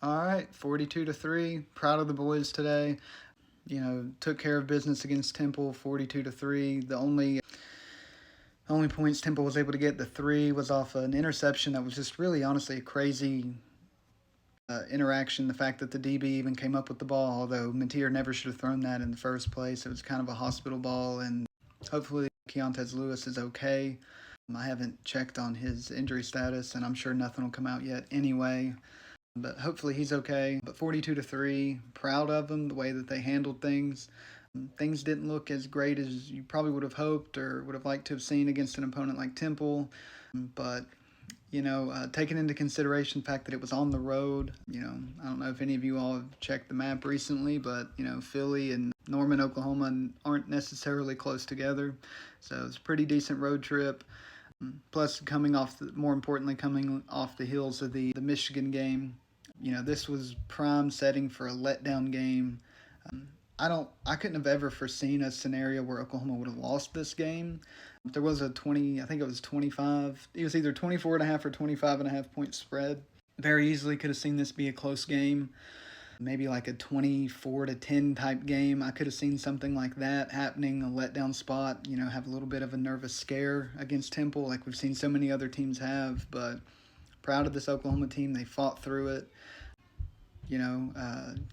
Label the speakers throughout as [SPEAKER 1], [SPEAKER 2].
[SPEAKER 1] All right, 42-3. Proud of the boys today. Took care of business against Temple, 42-3. The only points Temple was able to get, the three, was off an interception that was just really, honestly, a crazy interaction. The fact that the DB even came up with the ball, although Mateer never should have thrown that in the first place. It was kind of a hospital ball, and hopefully Keontez Lewis is okay. I haven't checked on his injury status, and I'm sure nothing will come out yet anyway. But hopefully he's okay. But 42-3, proud of them, the way that they handled things. Things didn't look as great as you probably would have hoped or would have liked to have seen against an opponent like Temple. But, taking into consideration the fact that it was on the road, I don't know if any of you all have checked the map recently, but, Philly and Norman, Oklahoma aren't necessarily close together. So it's a pretty decent road trip. Plus, more importantly, coming off the heels of the Michigan game, this was prime setting for a letdown game. I couldn't have ever foreseen a scenario where Oklahoma would have lost this game. There was a 20, I think it was 25. It was either 24.5 or 25.5 point spread. Very easily could have seen this be a close game. Maybe like a 24-10 type game. I could have seen something like that happening, a letdown spot, have a little bit of a nervous scare against Temple like we've seen so many other teams have. But proud of this Oklahoma team. They fought through it.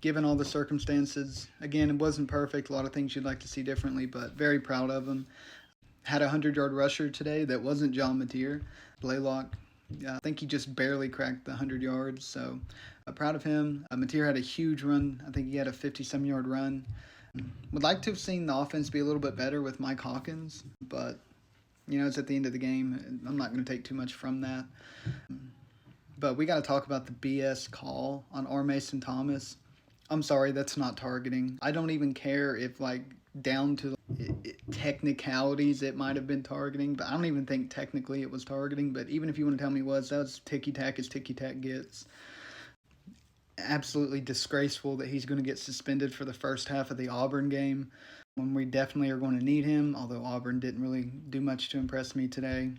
[SPEAKER 1] Given all the circumstances, again, it wasn't perfect. A lot of things you'd like to see differently, but very proud of them. Had a 100-yard rusher today that wasn't John Mateer. Blaylock, I think he just barely cracked the 100 yards, so proud of him. Mateer had a huge run. I think he had a 50-some-yard run. Would like to have seen the offense be a little bit better with Mike Hawkins, but, it's at the end of the game. I'm not going to take too much from that. But we got to talk about the BS call on R. Mason Thomas. I'm sorry, that's not targeting. I don't even care if, down to technicalities, it might have been targeting, but I don't even think technically it was targeting. But even if you want to tell me it was, that was ticky-tack as ticky-tack gets. Absolutely disgraceful that he's going to get suspended for the first half of the Auburn game when we definitely are going to need him, although Auburn didn't really do much to impress me today.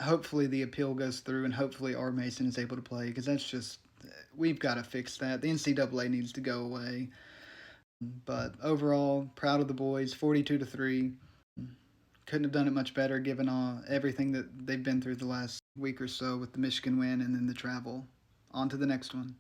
[SPEAKER 1] Hopefully the appeal goes through and hopefully R. Mason is able to play, because we've got to fix that. The NCAA needs to go away. But overall, proud of the boys, 42-3. Couldn't have done it much better given everything that they've been through the last week or so with the Michigan win and then the travel. On to the next one.